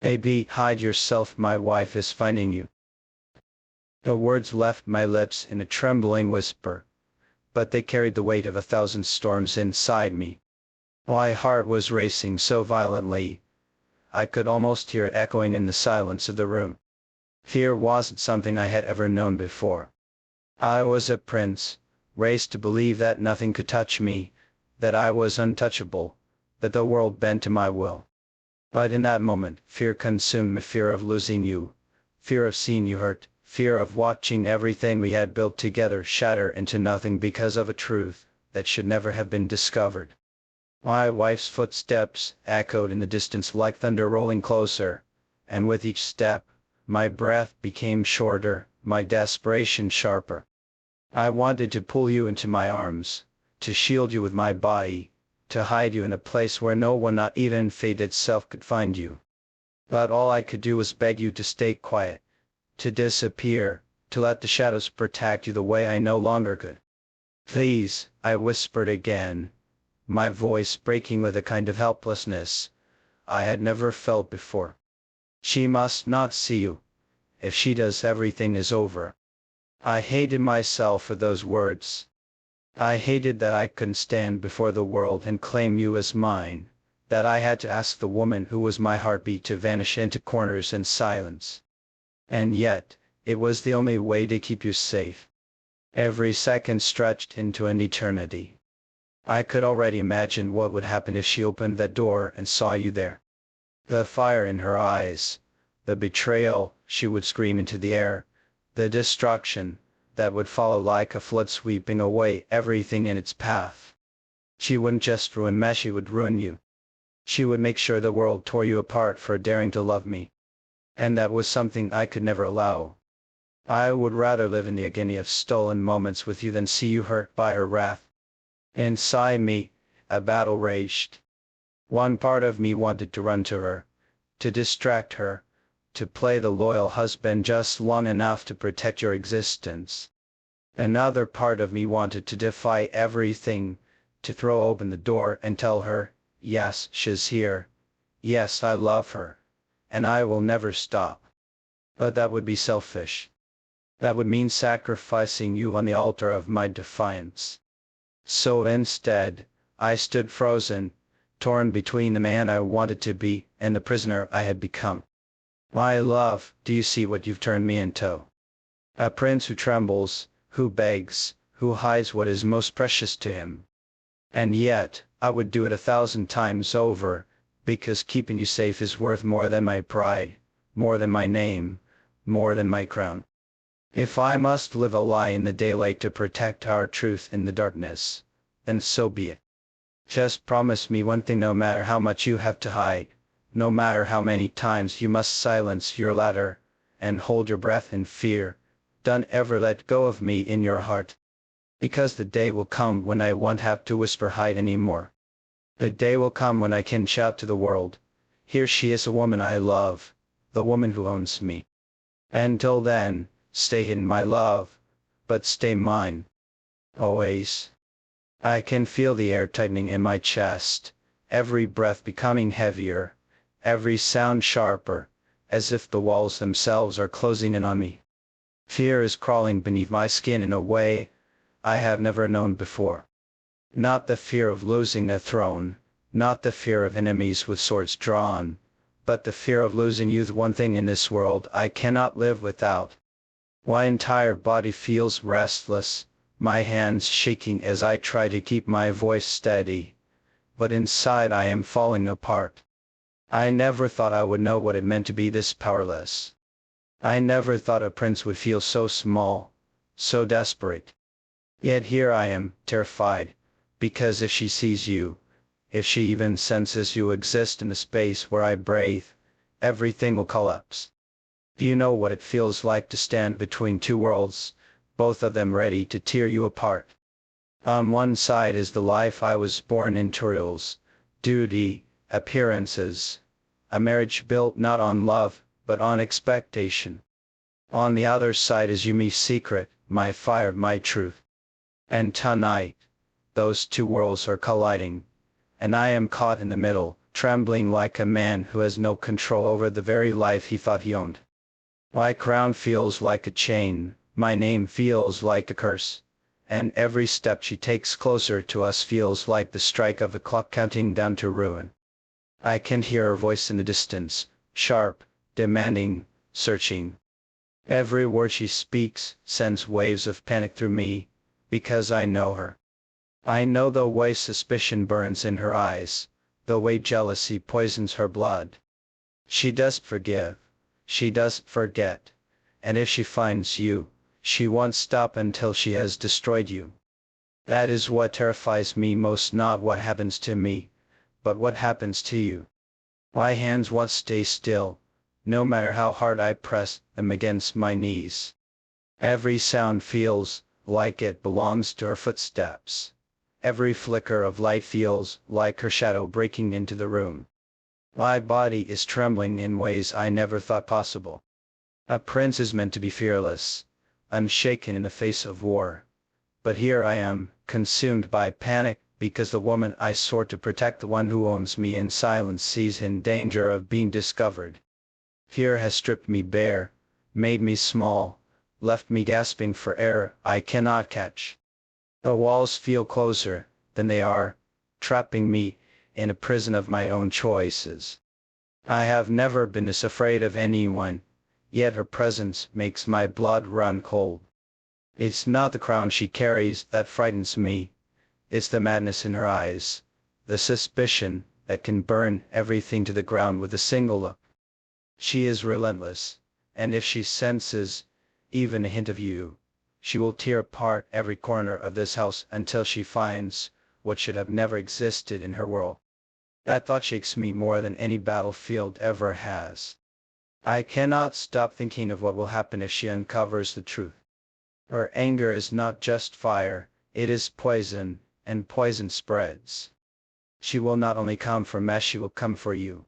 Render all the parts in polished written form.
Maybe hide yourself, my wife is finding you. The words left my lips in a trembling whisper, but they carried the weight of 1,000 storms inside me. My heart was racing so violently, I could almost hear it echoing in the silence of the room. Fear wasn't something I had ever known before. I was a prince, raised to believe that nothing could touch me, that I was untouchable, that the world bent to my will. But in that moment, fear consumed me, fear of losing you, fear of seeing you hurt, fear of watching everything we had built together shatter into nothing because of a truth that should never have been discovered. My wife's footsteps echoed in the distance like thunder rolling closer, and with each step, my breath became shorter, my desperation sharper. I wanted to pull you into my arms, to shield you with my body, to hide you in a place where no one, not even fate itself, could find you. But all I could do was beg you to stay quiet, to disappear, to let the shadows protect you the way I no longer could. Please, I whispered again, my voice breaking with a kind of helplessness I had never felt before. She must not see you. If she does, everything is over. I hated myself for those words. I hated that I couldn't stand before the world and claim you as mine, that I had to ask the woman who was my heartbeat to vanish into corners and silence. And yet, it was the only way to keep you safe. Every second stretched into an eternity. I could already imagine what would happen if she opened that door and saw you there. The fire in her eyes, the betrayal she would scream into the air, the destruction that would follow like a flood sweeping away everything in its path. She wouldn't just ruin me, she would ruin you. She would make sure the world tore you apart for daring to love me. And that was something I could never allow. I would rather live in the agony of stolen moments with you than see you hurt by her wrath. Inside me, a battle raged. One part of me wanted to run to her, to distract her, to play the loyal husband just long enough to protect your existence. Another part of me wanted to defy everything, to throw open the door and tell her, yes, she's here. Yes, I love her. And I will never stop. But that would be selfish. That would mean sacrificing you on the altar of my defiance. So instead, I stood frozen, torn between the man I wanted to be and the prisoner I had become. My love, do you see what you've turned me into? A prince who trembles, who begs, who hides what is most precious to him. And yet, I would do it 1,000 times over, because keeping you safe is worth more than my pride, more than my name, more than my crown. If I must live a lie in the daylight to protect our truth in the darkness, then so be it. Just promise me one thing, no matter how much you have to hide, no matter how many times you must silence your ladder, and hold your breath in fear, don't ever let go of me in your heart. Because the day will come when I won't have to whisper hide anymore. The day will come when I can shout to the world, here she is, a woman I love, the woman who owns me. Until then, stay hidden, my love, but stay mine. Always. I can feel the air tightening in my chest, every breath becoming heavier, every sound sharper, as if the walls themselves are closing in on me. Fear is crawling beneath my skin in a way I have never known before. Not the fear of losing a throne, not the fear of enemies with swords drawn, but the fear of losing you, the one thing in this world I cannot live without. My entire body feels restless, my hands shaking as I try to keep my voice steady, but inside I am falling apart. I never thought I would know what it meant to be this powerless. I never thought a prince would feel so small, so desperate. Yet here I am, terrified, because if she sees you, if she even senses you exist in the space where I breathe, everything will collapse. Do you know what it feels like to stand between two worlds, both of them ready to tear you apart? On one side is the life I was born into, rules, duty, appearances, a marriage built not on love, but on expectation. On the other side is you, me, secret, my fire, my truth. And tonight, those two worlds are colliding, and I am caught in the middle, trembling like a man who has no control over the very life he thought he owned. My crown feels like a chain, my name feels like a curse, and every step she takes closer to us feels like the strike of a clock counting down to ruin. I can hear her voice in the distance, sharp, demanding, searching. Every word she speaks sends waves of panic through me, because I know her. I know the way suspicion burns in her eyes, the way jealousy poisons her blood. She doesn't forgive, she doesn't forget, and if she finds you, she won't stop until she has destroyed you. That is what terrifies me most, not what happens to me, but what happens to you. My hands won't stay still, no matter how hard I press them against my knees. Every sound feels like it belongs to her footsteps. Every flicker of light feels like her shadow breaking into the room. My body is trembling in ways I never thought possible. A prince is meant to be fearless, unshaken in the face of war. But here I am, consumed by panic, because the woman I swore to protect, the one who owns me in silence, sees in danger of being discovered. Fear has stripped me bare, made me small, left me gasping for air I cannot catch. The walls feel closer than they are, trapping me in a prison of my own choices. I have never been this afraid of anyone, yet her presence makes my blood run cold. It's not the crown she carries that frightens me, it's the madness in her eyes, the suspicion that can burn everything to the ground with a single look. She is relentless, and if she senses even a hint of you, she will tear apart every corner of this house until she finds what should have never existed in her world. That thought shakes me more than any battlefield ever has. I cannot stop thinking of what will happen if she uncovers the truth. Her anger is not just fire, it is poison, and poison spreads. She will not only come for me, she will come for you.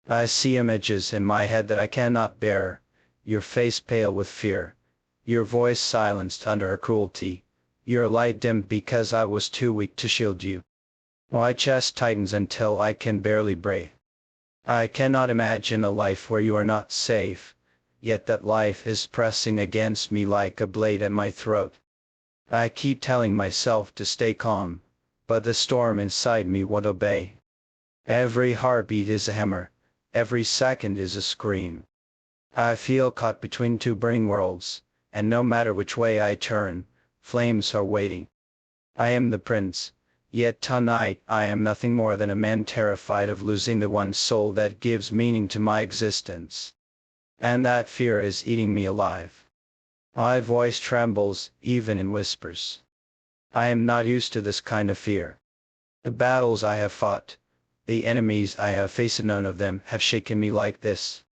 I see images in my head that I cannot bear, your face pale with fear, your voice silenced under her cruelty, your light dimmed because I was too weak to shield you. My chest tightens until I can barely breathe. I cannot imagine a life where you are not safe, yet that life is pressing against me like a blade at my throat. I keep telling myself to stay calm, but the storm inside me won't obey. Every heartbeat is a hammer, every second is a scream. I feel caught between two burning worlds, and no matter which way I turn, flames are waiting. I am the prince, yet tonight I am nothing more than a man terrified of losing the one soul that gives meaning to my existence. And that fear is eating me alive. My voice trembles, even in whispers. I am not used to this kind of fear. The battles I have fought, the enemies I have faced, none of them have shaken me like this.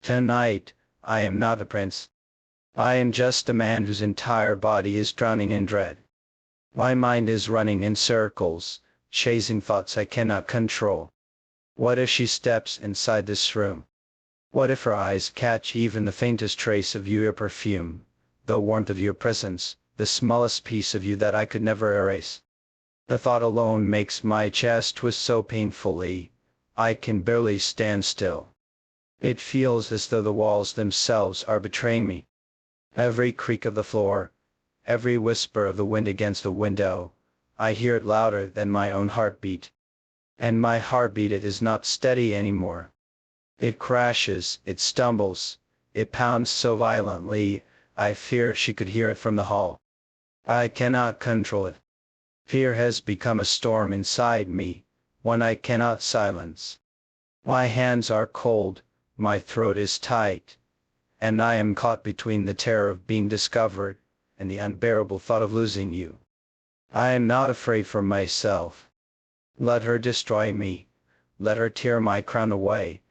Tonight, I am not a prince. I am just a man whose entire body is drowning in dread. My mind is running in circles, chasing thoughts I cannot control. What if she steps inside this room? What if her eyes catch even the faintest trace of your perfume, the warmth of your presence, the smallest piece of you that I could never erase? The thought alone makes my chest twist so painfully, I can barely stand still. It feels as though the walls themselves are betraying me. Every creak of the floor, every whisper of the wind against the window, I hear it louder than my own heartbeat. And my heartbeat, it is not steady anymore. It crashes, it stumbles, it pounds so violently, I fear she could hear it from the hall. I cannot control it. Fear has become a storm inside me, one I cannot silence. My hands are cold, my throat is tight, and I am caught between the terror of being discovered and the unbearable thought of losing you. I am not afraid for myself. Let her destroy me, let her tear my crown away,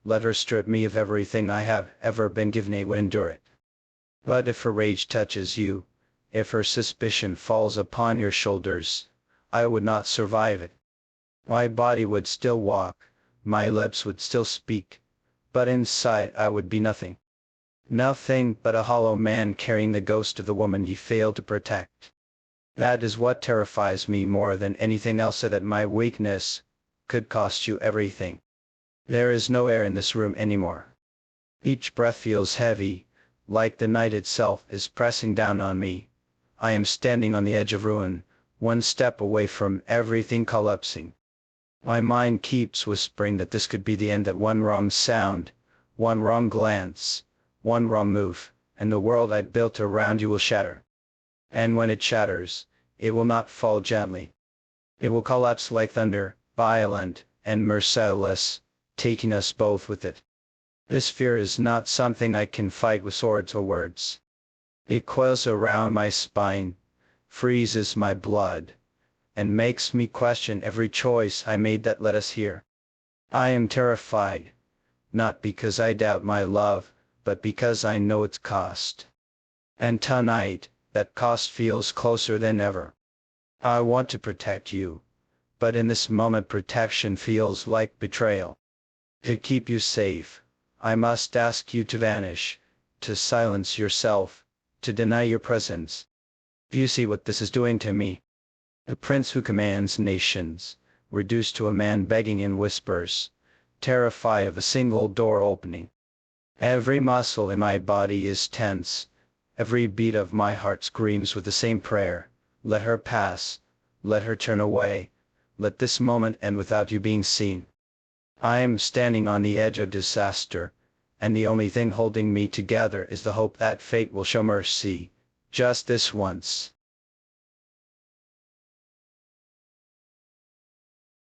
let her strip me of everything I have ever been given, I would endure it. But if her rage touches you, if her suspicion falls upon your shoulders, I would not survive it. My body would still walk, my lips would still speak, but inside I would be nothing. Nothing but a hollow man carrying the ghost of the woman he failed to protect. That is what terrifies me more than anything else, that my weakness, could cost you everything. There is no air in this room anymore. Each breath feels heavy, like the night itself is pressing down on me. I am standing on the edge of ruin, one step away from everything collapsing. My mind keeps whispering that this could be the end, that one wrong sound, one wrong glance, one wrong move, and the world I built around you will shatter. And when it shatters, it will not fall gently. It will collapse like thunder, violent and merciless, taking us both with it. This fear is not something I can fight with swords or words. It coils around my spine, freezes my blood, and makes me question every choice I made that led us here. I am terrified, not because I doubt my love, but because I know its cost. And tonight, that cost feels closer than ever. I want to protect you, but in this moment protection feels like betrayal. To keep you safe, I must ask you to vanish, to silence yourself, to deny your presence. Do you see what this is doing to me? A prince who commands nations, reduced to a man begging in whispers, terrified of a single door opening. Every muscle in my body is tense, every beat of my heart screams with the same prayer: let her pass, let her turn away, let this moment end without you being seen. I am standing on the edge of disaster, and the only thing holding me together is the hope that fate will show mercy, just this once.